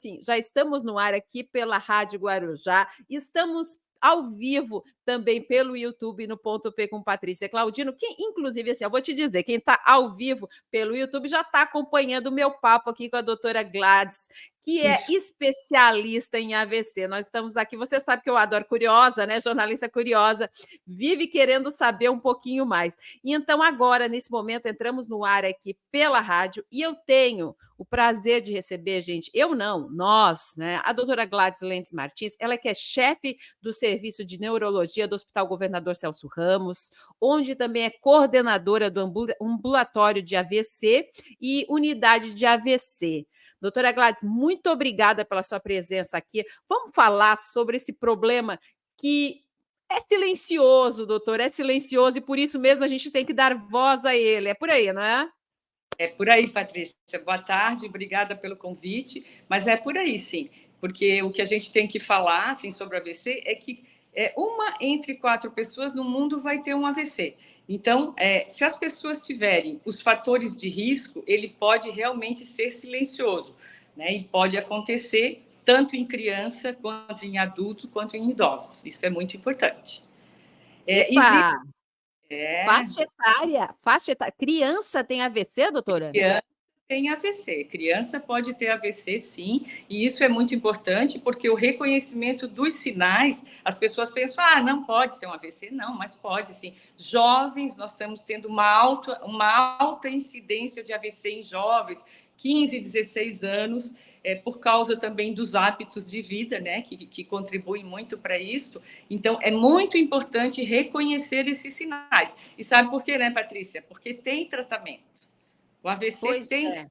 sim, já estamos no ar aqui pela Rádio Guarujá, estamos ao vivo também pelo YouTube no Ponto P com Patrícia Claudino, que inclusive, assim, eu vou te dizer, quem está ao vivo pelo YouTube já está acompanhando o meu papo aqui com a doutora Gladys, que é Isso. especialista em AVC. Nós estamos aqui, você sabe que eu adoro curiosa, né? Jornalista curiosa, vive querendo saber um pouquinho mais. E então, agora, nesse momento, entramos no ar aqui pela rádio e eu tenho o prazer de receber, gente, eu não, nós, né? A doutora Gladys Lentes Martins, ela que é chefe do Serviço de Neurologia do Hospital Governador Celso Ramos, onde também é coordenadora do ambulatório de AVC e unidade de AVC. Doutora Gladys, muito obrigada pela sua presença aqui. Vamos falar sobre esse problema que é silencioso, doutor, é silencioso e por isso mesmo a gente tem que dar voz a ele. É por aí, não é? É por aí, Patrícia. Boa tarde, obrigada pelo convite. Mas é por aí, sim, porque o que a gente tem que falar assim, sobre o AVC é que uma entre 4 pessoas no mundo vai ter um AVC. Então, se as pessoas tiverem os fatores de risco, ele pode realmente ser silencioso, né? E pode acontecer tanto em criança, quanto em adulto, quanto em idosos. Isso é muito importante. Existe. Epa! Faixa etária. Criança tem AVC, doutora? Criança tem AVC. Criança pode ter AVC, sim, e isso é muito importante porque o reconhecimento dos sinais, as pessoas pensam, não pode ser um AVC. Não, mas pode, sim. Jovens, nós estamos tendo uma alta incidência de AVC em jovens, 15, 16 anos, por causa também dos hábitos de vida, né, que contribuem muito para isso. Então, é muito importante reconhecer esses sinais. E sabe por quê, né, Patrícia? Porque tem tratamento. O AVC Pois tem.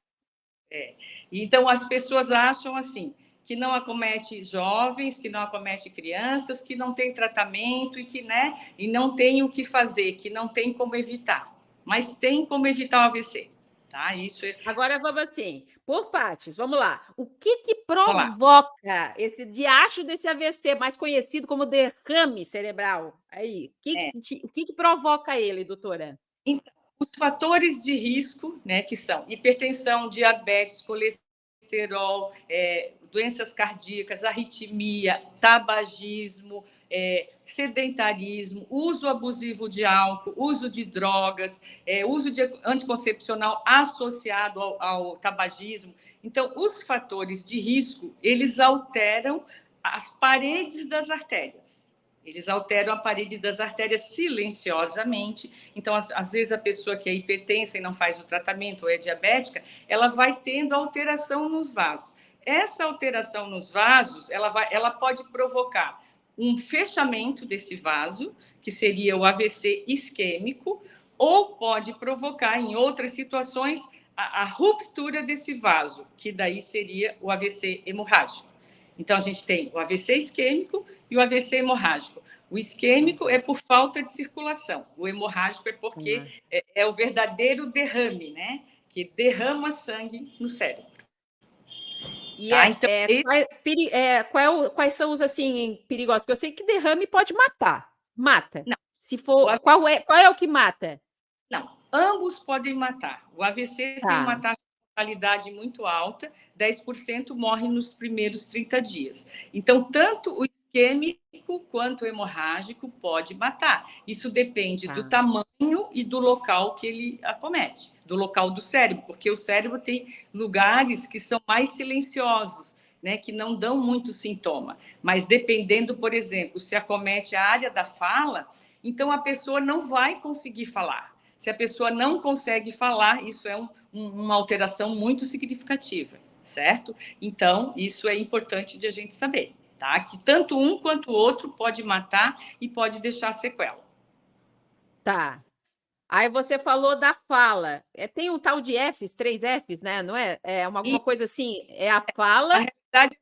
é. Então, as pessoas acham assim, que não acomete jovens, que não acomete crianças, que não tem tratamento e não tem o que fazer, que não tem como evitar. Mas tem como evitar o AVC. Tá? Isso é... Agora vamos assim, por partes, vamos lá. O que Vamos lá. provoca esse diacho desse AVC, mais conhecido como derrame cerebral? Aí, o que provoca ele, doutora? Então, os fatores de risco, né, que são hipertensão, diabetes, colesterol, doenças cardíacas, arritmia, tabagismo, sedentarismo, uso abusivo de álcool, uso de drogas, uso de anticoncepcional associado ao tabagismo. Então, os fatores de risco, eles alteram as paredes das artérias. Eles alteram a parede das artérias silenciosamente. Então, às vezes, a pessoa que é hipertensa e não faz o tratamento ou é diabética, ela vai tendo alteração nos vasos. Essa alteração nos vasos, ela pode provocar um fechamento desse vaso, que seria o AVC isquêmico, ou pode provocar, em outras situações, a ruptura desse vaso, que daí seria o AVC hemorrágico. Então, a gente tem o AVC isquêmico e o AVC hemorrágico. O isquêmico é por falta de circulação. O hemorrágico é porque é o verdadeiro derrame, né? Que derrama sangue no cérebro. E Tá? Então, quais são os assim perigosos? Porque eu sei que derrame pode matar. Mata. não, Se for, qual é o que mata? Não, ambos podem matar. O AVC tem uma Tá. taxa de mortalidade muito alta, 10% morre nos primeiros 30 dias. Então, tanto o isquêmico quanto o hemorrágico pode matar. Isso depende do tamanho e do local que ele acomete, do local do cérebro, porque o cérebro tem lugares que são mais silenciosos, né, que não dão muito sintoma. Mas dependendo, por exemplo, se acomete a área da fala, então a pessoa não vai conseguir falar. Se a pessoa não consegue falar, isso é uma alteração muito significativa, certo? Então, isso é importante de a gente saber, tá? Que tanto um quanto o outro pode matar e pode deixar sequela. Tá. Aí você falou da fala. Tem um tal de Fs, 3 Fs, né? Não é? É alguma coisa assim. É a fala. Na realidade,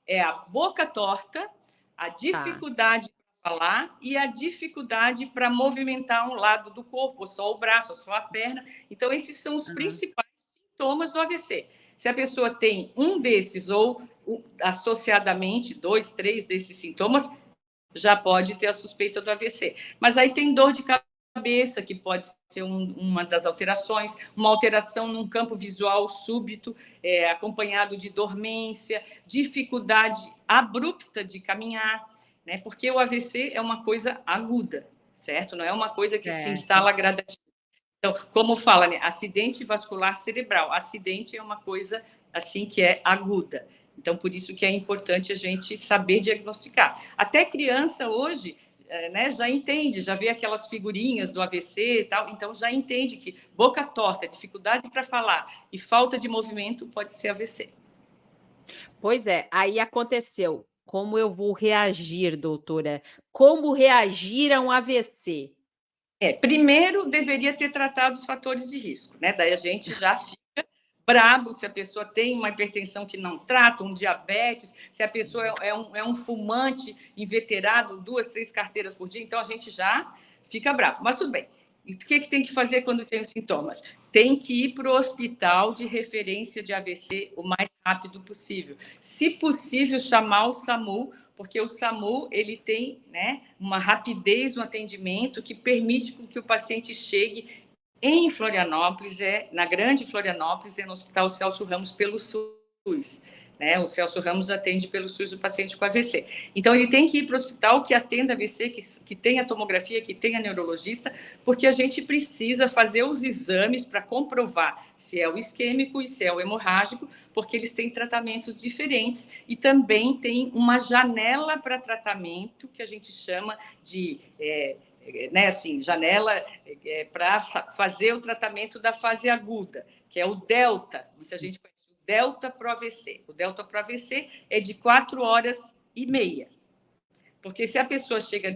é a boca torta, a dificuldade para falar e a dificuldade para movimentar um lado do corpo, só o braço, só a perna. Então, esses são os principais sintomas do AVC. Se a pessoa tem um desses ou associadamente 2, 3 desses sintomas, já pode ter a suspeita do AVC. Mas aí tem dor de cabeça, que pode ser uma das alterações, uma alteração num campo visual súbito, acompanhado de dormência, dificuldade abrupta de caminhar, né? Porque o AVC é uma coisa aguda, certo? Não é uma coisa que se instala gradativamente. Então, como fala, né? Acidente vascular cerebral. Acidente é uma coisa assim que é aguda. Então, por isso que é importante a gente saber diagnosticar. Até criança hoje, né, já entende, já vê aquelas figurinhas do AVC e tal, então já entende que boca torta, dificuldade para falar e falta de movimento pode ser AVC. Pois é, aí aconteceu. Como eu vou reagir, doutora? Como reagir a um AVC? Primeiro deveria ter tratado os fatores de risco, né? Daí a gente já fica brabo se a pessoa tem uma hipertensão que não trata, um diabetes, se a pessoa é um fumante inveterado, 2, 3 carteiras por dia, então a gente já fica bravo. Mas tudo bem. E o que tem que fazer quando tem os sintomas? Tem que ir para o hospital de referência de AVC o mais rápido possível. Se possível, chamar o SAMU, porque o SAMU ele tem, né, uma rapidez no atendimento que permite que o paciente chegue em Florianópolis, na Grande Florianópolis, no Hospital Celso Ramos pelo SUS. Né? O Celso Ramos atende pelo SUS o paciente com AVC. Então, ele tem que ir para o hospital que atenda AVC, que tenha tomografia, que tenha neurologista, porque a gente precisa fazer os exames para comprovar se é o isquêmico e se é o hemorrágico, porque eles têm tratamentos diferentes e também tem uma janela para tratamento que a gente chama de... né, assim, janela para fazer o tratamento da fase aguda, que é o delta. Muita gente conhece o delta pro AVC. O delta pro AVC é de 4 horas e meia. Porque se a pessoa chega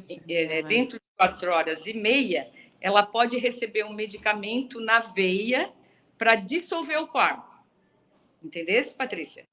dentro de 4 horas e meia, ela pode receber um medicamento na veia para dissolver o coágulo. Entendeu, Patrícia?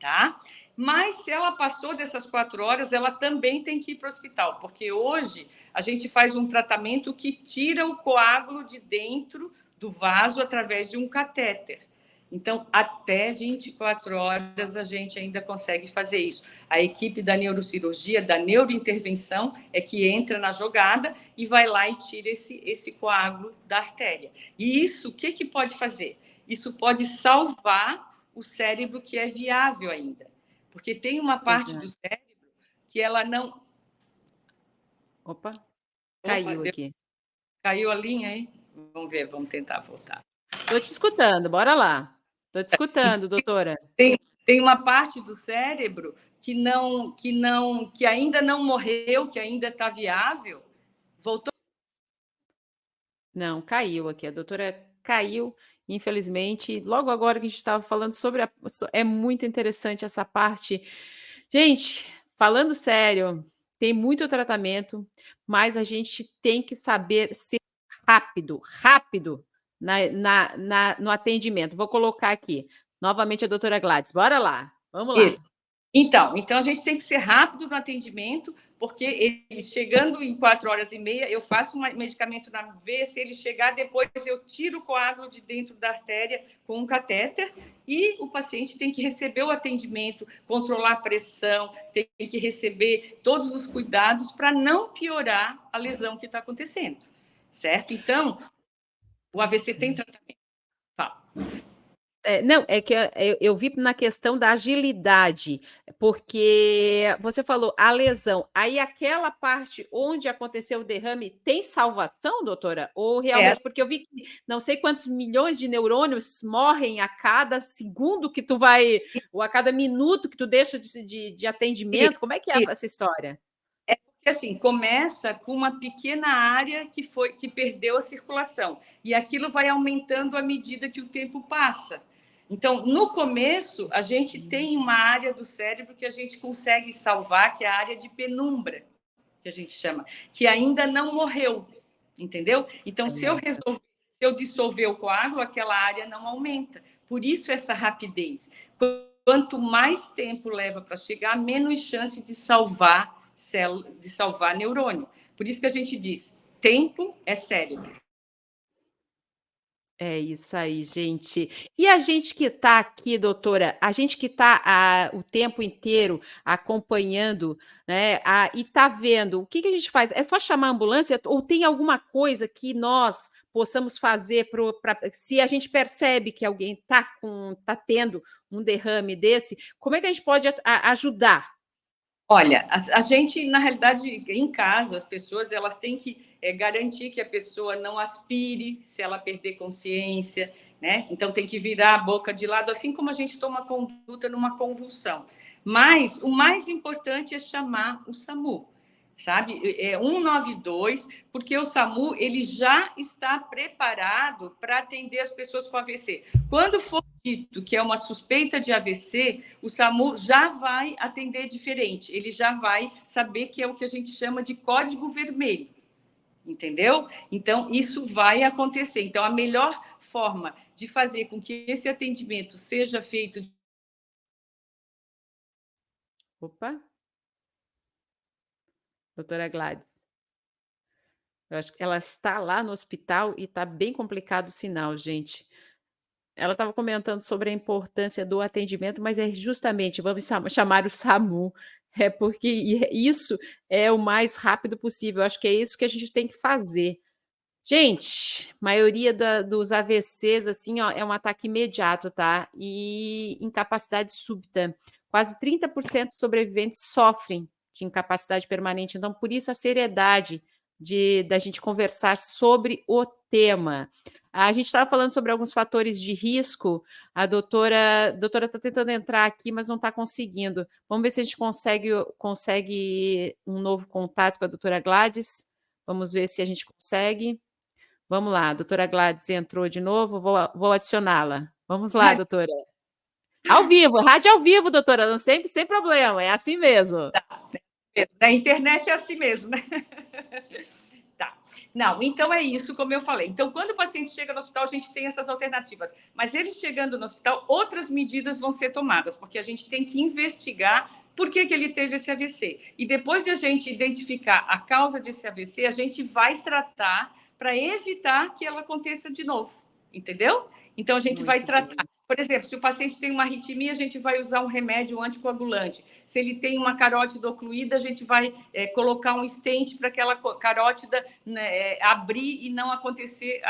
Tá? Mas se ela passou dessas 4 horas, ela também tem que ir para o hospital, porque hoje a gente faz um tratamento que tira o coágulo de dentro do vaso através de um catéter. Então, até 24 horas a gente ainda consegue fazer isso. A equipe da neurocirurgia, da neurointervenção, é que entra na jogada e vai lá e tira esse coágulo da artéria. E isso, o que pode fazer? Isso pode salvar o cérebro que é viável ainda. Porque tem uma parte do cérebro que ela não... Opa, caiu aqui. Caiu a linha aí? Vamos ver, vamos tentar voltar. Estou te escutando, bora lá. Estou te escutando, doutora. Tem uma parte do cérebro que ainda não morreu, que ainda está viável. Voltou? Não, caiu aqui. A doutora caiu, infelizmente. Logo agora que a gente estava falando sobre é muito interessante essa parte. Gente, falando sério, tem muito tratamento, mas a gente tem que saber ser rápido no atendimento. Vou colocar aqui novamente a doutora Gladys. Bora lá, vamos lá. Isso. Então a gente tem que ser rápido no atendimento, porque ele chegando em 4 horas e meia, eu faço um medicamento na veia, se ele chegar depois, eu tiro o coágulo de dentro da artéria com um catéter, e o paciente tem que receber o atendimento, controlar a pressão, tem que receber todos os cuidados para não piorar a lesão que está acontecendo, certo? Então, o AVC tem tratamento. Fala. Não, é que eu vi na questão da agilidade, porque você falou a lesão, aí aquela parte onde aconteceu o derrame tem salvação, doutora? Ou realmente, porque eu vi que não sei quantos milhões de neurônios morrem a cada segundo que tu vai, ou a cada minuto que tu deixa de atendimento, como é que é essa história? Porque assim, começa com uma pequena área que perdeu a circulação, e aquilo vai aumentando à medida que o tempo passa. Então, no começo, a gente tem uma área do cérebro que a gente consegue salvar, que é a área de penumbra, que a gente chama, que ainda não morreu, entendeu? Então, se eu dissolver o coágulo, aquela área não aumenta. Por isso, essa rapidez. Quanto mais tempo leva para chegar, menos chance de salvar célula, de salvar neurônio. Por isso que a gente diz, tempo é cérebro. É isso aí, gente. E a gente que está aqui, doutora, a gente que está o tempo inteiro acompanhando, né, e está vendo, o que que a gente faz? É só chamar a ambulância ou tem alguma coisa que nós possamos fazer se a gente percebe que alguém tá tendo um derrame desse, como é que a gente pode ajudar? Olha, a gente, na realidade, em casa, as pessoas elas têm que garantir que a pessoa não aspire se ela perder consciência, né? Então tem que virar a boca de lado, assim como a gente toma conduta numa convulsão. Mas o mais importante é chamar o SAMU, sabe? É 192, porque o SAMU ele já está preparado para atender as pessoas com AVC. Quando for dito que é uma suspeita de AVC, o SAMU já vai atender diferente, ele já vai saber que é o que a gente chama de código vermelho, entendeu? Então, isso vai acontecer. Então, a melhor forma de fazer com que esse atendimento seja feito. Opa, doutora Gladys. Eu acho que ela está lá no hospital e está bem complicado o sinal, gente. Ela estava comentando sobre a importância do atendimento, mas é justamente, vamos chamar o SAMU, porque isso é o mais rápido possível. Eu acho que é isso que a gente tem que fazer. Gente, maioria dos AVCs, assim, ó, é um ataque imediato, tá? E incapacidade súbita. Quase 30% dos sobreviventes sofrem de incapacidade permanente. Então, por isso a seriedade da gente conversar sobre o tema. A gente estava falando sobre alguns fatores de risco. A doutora está tentando entrar aqui, mas não está conseguindo. Vamos ver se a gente consegue um novo contato com a doutora Gladys. Vamos ver se a gente consegue. Vamos lá, a doutora Gladys entrou de novo, vou adicioná-la. Vamos lá, doutora. Ao vivo, rádio ao vivo, doutora, não sempre sem problema, é assim mesmo. Na internet é assim mesmo, né? Tá. Não, então é isso, como eu falei. Então, quando o paciente chega no hospital, a gente tem essas alternativas. Mas ele chegando no hospital, outras medidas vão ser tomadas, porque a gente tem que investigar por que ele teve esse AVC. E depois de a gente identificar a causa desse AVC, a gente vai tratar para evitar que ela aconteça de novo. Entendeu? Então, a gente Muito vai tratar. bem. Por exemplo, se o paciente tem uma arritmia, a gente vai usar um remédio anticoagulante. Se ele tem uma carótida ocluída, a gente vai colocar um stent para aquela carótida, né, abrir e não acontecer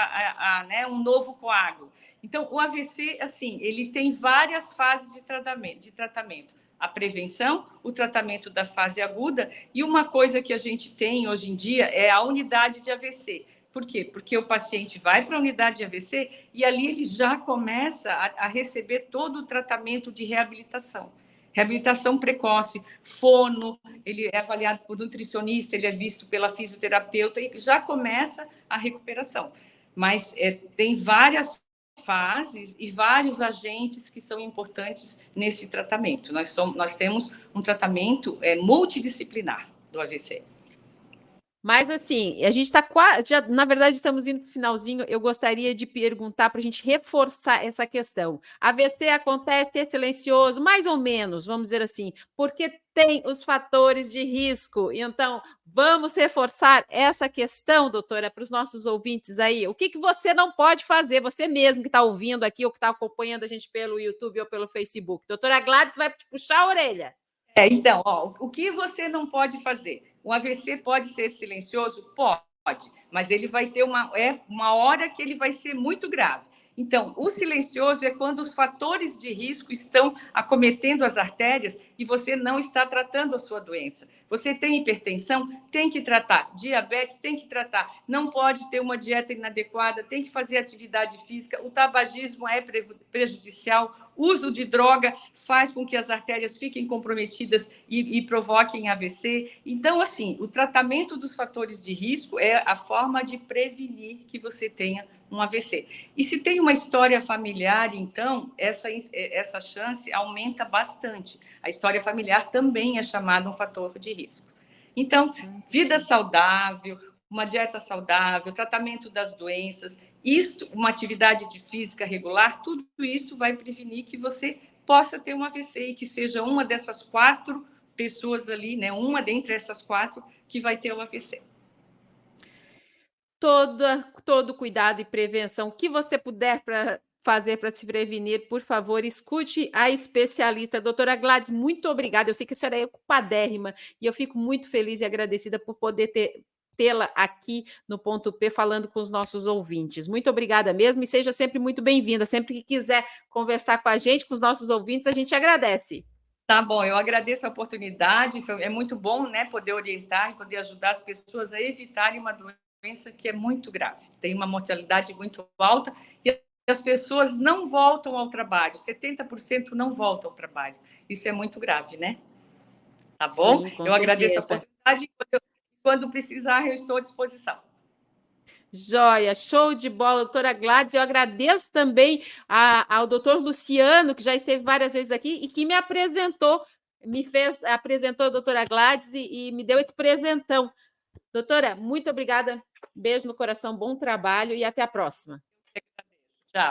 né, um novo coágulo. Então, o AVC, assim, ele tem várias fases de tratamento. A prevenção, o tratamento da fase aguda, e uma coisa que a gente tem hoje em dia é a unidade de AVC. Por quê? Porque o paciente vai para a unidade de AVC e ali ele já começa a receber todo o tratamento de reabilitação. Reabilitação precoce, fono, ele é avaliado por nutricionista, ele é visto pela fisioterapeuta e já começa a recuperação. Mas tem várias fases e vários agentes que são importantes nesse tratamento. Nós temos um tratamento multidisciplinar do AVC. Mas assim, a gente está quase, na verdade, estamos indo para o finalzinho. Eu gostaria de perguntar para a gente reforçar essa questão. AVC acontece, é silencioso, mais ou menos, vamos dizer assim, porque tem os fatores de risco. Então, vamos reforçar essa questão, doutora, para os nossos ouvintes aí. O que você não pode fazer, você mesmo que está ouvindo aqui ou que está acompanhando a gente pelo YouTube ou pelo Facebook. Doutora Gladys vai te puxar a orelha. Então, o que você não pode fazer? Um AVC pode ser silencioso? Pode, mas ele vai ter uma hora que ele vai ser muito grave. Então, o silencioso é quando os fatores de risco estão acometendo as artérias e você não está tratando a sua doença. Você tem hipertensão? Tem que tratar. Diabetes? Tem que tratar. Não pode ter uma dieta inadequada, tem que fazer atividade física. O tabagismo é prejudicial. Uso de droga faz com que as artérias fiquem comprometidas e provoquem AVC. Então, assim, o tratamento dos fatores de risco é a forma de prevenir que você tenha um AVC. E se tem uma história familiar, então, essa chance aumenta bastante. A história familiar também é chamada um fator de risco. Então, vida saudável, uma dieta saudável, tratamento das doenças, uma atividade de física regular, tudo isso vai prevenir que você possa ter um AVC e que seja uma dessas 4 pessoas ali, né, uma dentre essas 4 que vai ter o AVC. todo cuidado e prevenção que você puder para fazer para se prevenir, por favor, escute a especialista. Doutora Gladys, muito obrigada. Eu sei que a senhora é ocupadérrima e eu fico muito feliz e agradecida por poder tê-la aqui no Ponto P falando com os nossos ouvintes. Muito obrigada mesmo e seja sempre muito bem-vinda. Sempre que quiser conversar com a gente, com os nossos ouvintes, a gente agradece. Tá bom, eu agradeço a oportunidade. É muito bom, né, poder orientar e poder ajudar as pessoas a evitarem uma doença que é muito grave. Tem uma mortalidade muito alta e as pessoas não voltam ao trabalho. 70% não voltam ao trabalho. Isso é muito grave, né? Tá bom? Sim, com Eu agradeço a certeza. oportunidade e quando precisar, eu estou à disposição. Joia, show de bola, doutora Gladys. Eu agradeço também ao doutor Luciano, que já esteve várias vezes aqui e que me apresentou, apresentou a doutora Gladys e me deu esse presentão. Doutora, muito obrigada. Beijo no coração, bom trabalho e até a próxima.